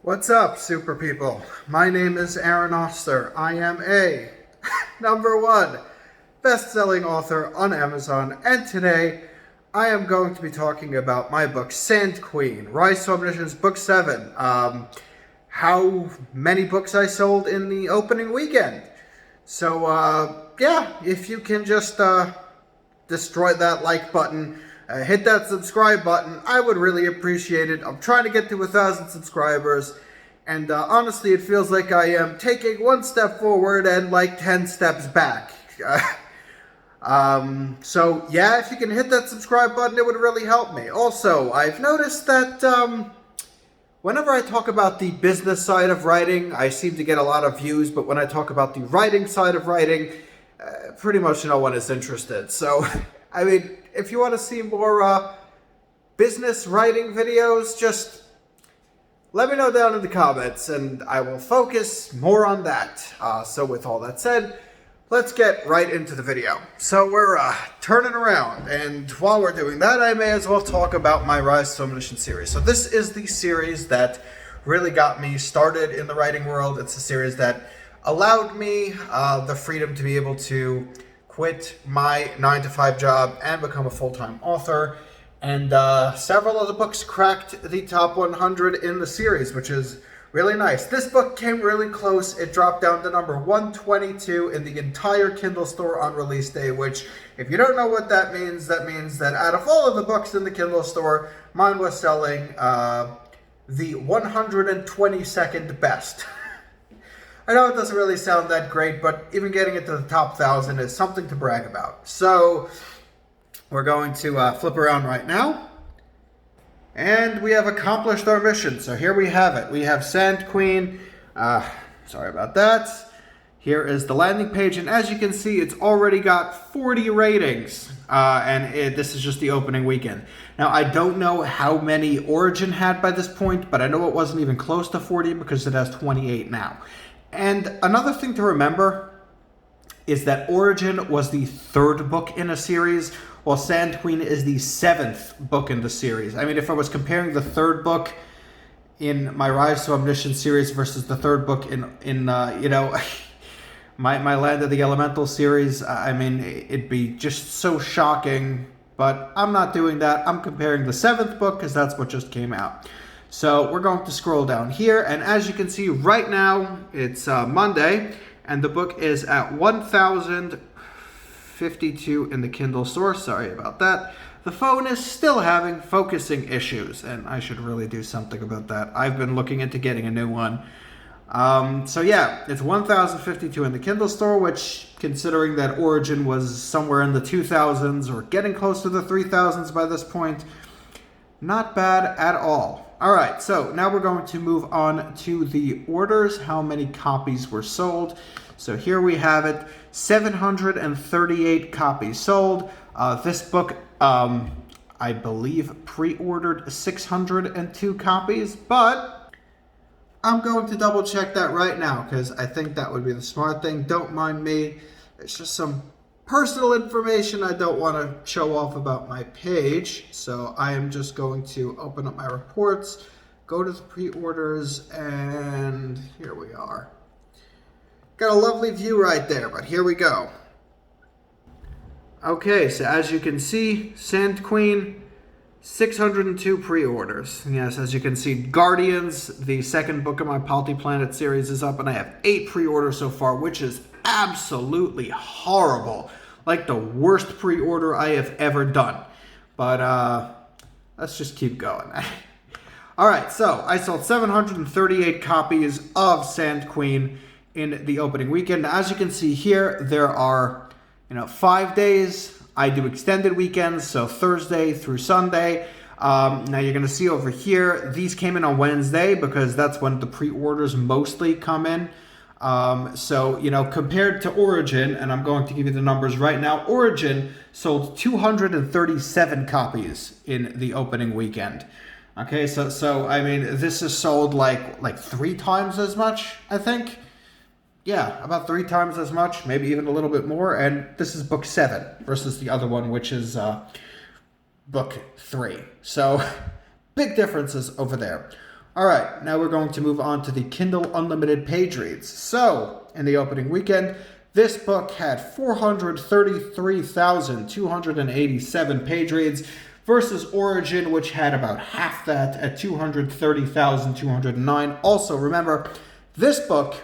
What's up, super people? My name is Aaron Oster. I am a #1 best-selling author on Amazon, and today I am going to be talking about my book, Sandqueen, Rise to Omniscience, Book 7. How many books I sold in the opening weekend. So, yeah, if you can just destroy that like button, hit that subscribe button, I would really appreciate it. I'm trying to get to 1,000 subscribers, and honestly, it feels like I am taking one step forward and like 10 steps back. So yeah, if you can hit that subscribe button, it would really help me. Also, I've noticed that whenever I talk about the business side of writing, I seem to get a lot of views, but when I talk about the writing side of writing, pretty much no one is interested. So, I mean, if you want to see more business writing videos, just let me know down in the comments, and I will focus more on that. So with all that said, let's get right into the video. So we're turning around, and while we're doing that, I may as well talk about my Rise to Omniscience series. So this is the series that really got me started in the writing world. It's a series that allowed me the freedom to be able to quit my 9-to-5 job and become a full-time author. And several of the books cracked the top 100 in the series, which is really nice. This book came really close. It dropped down to number 122 in the entire Kindle store on release day, which, if you don't know what that means that out of all of the books in the Kindle store, mine was selling the 122nd best. I know it doesn't really sound that great, but even getting it to the top 1,000 is something to brag about. So we're going to flip around right now. And we have accomplished our mission. So here we have it. We have Sandqueen. Sorry about that. Here is the landing page. And as you can see, it's already got 40 ratings. This is just the opening weekend. Now, I don't know how many Origin had by this point, but I know it wasn't even close to 40 because it has 28 now. And another thing to remember is that Origin was the 3rd book in a series, while Sandqueen is the 7th book in the series. I mean, if I was comparing the 3rd book in my Rise to Omniscience series versus the 3rd book in my Land of the Elemental series, I mean, it'd be just so shocking. But I'm not doing that. I'm comparing the 7th book because that's what just came out. So we're going to scroll down here, and as you can see right now, it's Monday, and the book is at 1,052 in the Kindle store. Sorry about that. The phone is still having focusing issues, and I should really do something about that. I've been looking into getting a new one. So yeah, it's 1,052 in the Kindle store, which, considering that Origin was somewhere in the 2,000s or getting close to the 3,000s by this point, not bad at all. All right, so now we're going to move on to the orders, how many copies were sold. So here we have it, 738 copies sold. This book, I believe, pre-ordered 602 copies, but I'm going to double check that right now because I think that would be the smart thing. Don't mind me. It's just some personal information I don't want to show off about my page. So I am just going to open up my reports, go to the pre-orders, and here we are. Got a lovely view right there, but here we go. Okay, so as you can see, Sandqueen, 602 pre-orders. Yes, as you can see, Guardians, the 2nd book of my Multi-Planet series, is up, and I have 8 pre-orders so far, which is absolutely horrible. Like the worst pre-order I have ever done. But let's just keep going. All right, so I sold 738 copies of Sandqueen in the opening weekend. As you can see here, there are 5 days. I do extended weekends, so Thursday through Sunday. Now you're going to see over here, these came in on Wednesday because that's when the pre-orders mostly come in. So, compared to Origin, and I'm going to give you the numbers right now, Origin sold 237 copies in the opening weekend. Okay, so I mean, this is sold like 3 times as much, I think. Yeah, about 3 times as much, maybe even a little bit more. And this is book 7 versus the other one, which is book 3. So big differences over there. All right, now we're going to move on to the Kindle Unlimited page reads. So, in the opening weekend, this book had 433,287 page reads versus Origin, which had about half that at 230,209. Also, remember, this book,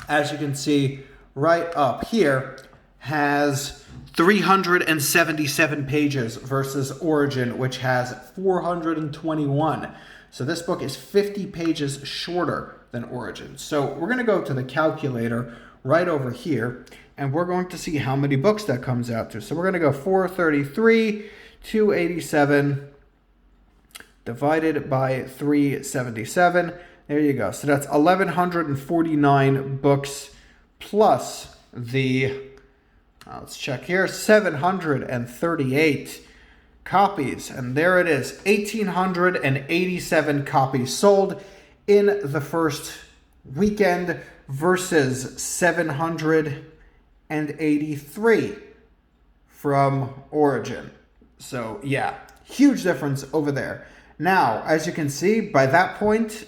as you can see right up here, has 377 pages versus Origin, which has 421. So this book is 50 pages shorter than Origin. So we're going to go to the calculator right over here, and we're going to see how many books that comes out to. So we're going to go 433, 287 divided by 377. There you go. So that's 1,149 books plus the, let's check here, 738 copies. And there it is, 1,887 copies sold in the first weekend versus 783 from Origin. So yeah, huge difference over there. Now, as you can see, by that point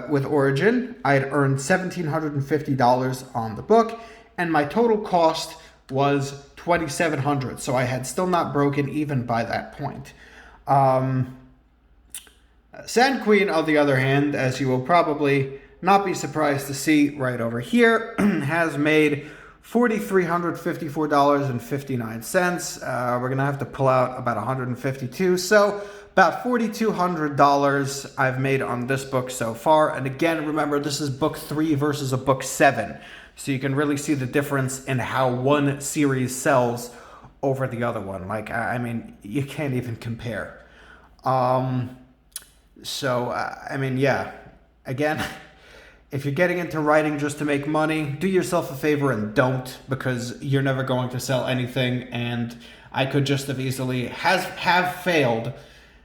with Origin, I had earned $1,750 on the book, and my total cost was $2,700. So I had still not broken even by that point. Sandqueen, on the other hand, as you will probably not be surprised to see right over here, has made $4,354.59. We're going to have to pull out about $152. So about $4,200 I've made on this book so far. And again, remember, this is book 3 versus a book 7. So you can really see the difference in how one series sells over the other one. Like, I mean, you can't even compare. I mean, yeah, again, if you're getting into writing just to make money, do yourself a favor and don't, because you're never going to sell anything. And I could just have easily have failed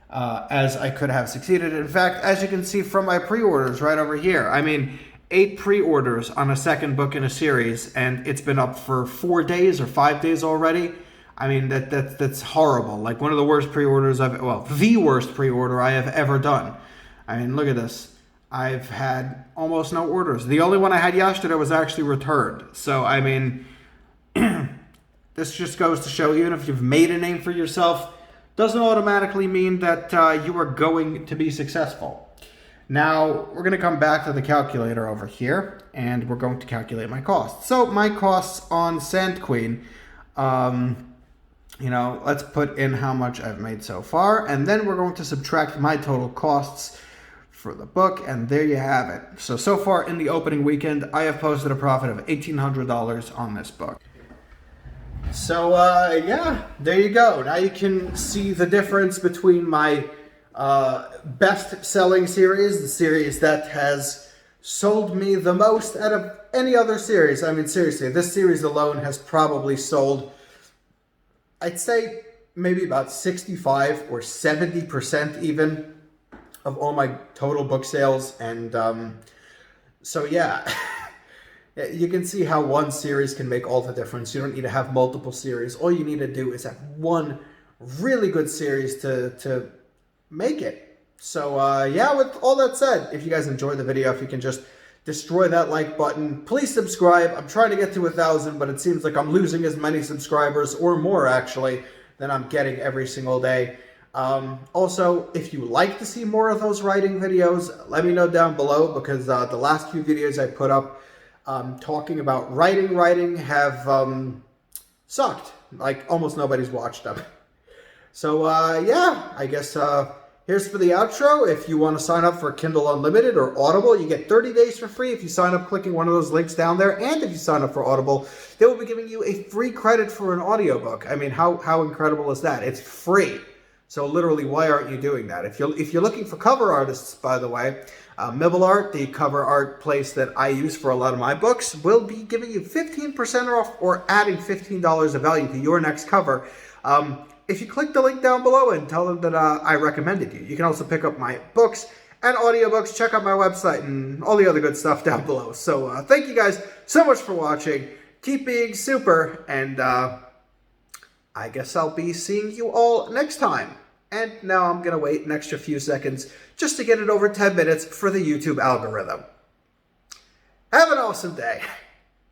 as I could have succeeded. In fact, as you can see from my pre-orders right over here, I mean, 8 pre-orders on a second book in a series, and it's been up for 4 days or 5 days already. I mean, that's horrible. Like one of the worst pre-orders the worst pre-order I have ever done. I mean, look at this. I've had almost no orders. The only one I had yesterday was actually returned. So, I mean, this just goes to show, even if you've made a name for yourself, doesn't automatically mean that you are going to be successful. Now, we're going to come back to the calculator over here, and we're going to calculate my costs. So, my costs on Sandqueen, let's put in how much I've made so far, and then we're going to subtract my total costs for the book, and there you have it. So far in the opening weekend, I have posted a profit of $1,800 on this book. So, yeah, there you go. Now you can see the difference between my best-selling series, the series that has sold me the most out of any other series. I mean, seriously, this series alone has probably sold, I'd say, maybe about 65 or 70% even of all my total book sales. And so yeah, you can see how one series can make all the difference. You don't need to have multiple series. All you need to do is have one really good series to make it. So yeah, with all that said, if you guys enjoyed the video, if you can just destroy that like button, please subscribe. I'm trying to get to 1,000, but it seems like I'm losing as many subscribers, or more actually, than I'm getting every single day. Also, if you like to see more of those writing videos, let me know down below, because the last few videos I put up talking about writing have sucked. Like, almost nobody's watched them. So yeah, I guess here's for the outro. If you want to sign up for Kindle Unlimited or Audible, you get 30 days for free if you sign up clicking one of those links down there. And if you sign up for Audible, they will be giving you a free credit for an audiobook. I mean, how incredible is that? It's free. So literally, why aren't you doing that? If you're looking for cover artists, by the way, Mibble Art, the cover art place that I use for a lot of my books, will be giving you 15% off or adding $15 of value to your next cover. If you click the link down below and tell them that I recommended you. You can also pick up my books and audiobooks. Check out my website and all the other good stuff down below. So thank you guys so much for watching. Keep being super, and I guess I'll be seeing you all next time. and now I'm going to wait an extra few seconds just to get it over 10 minutes for the YouTube algorithm. Have an awesome day.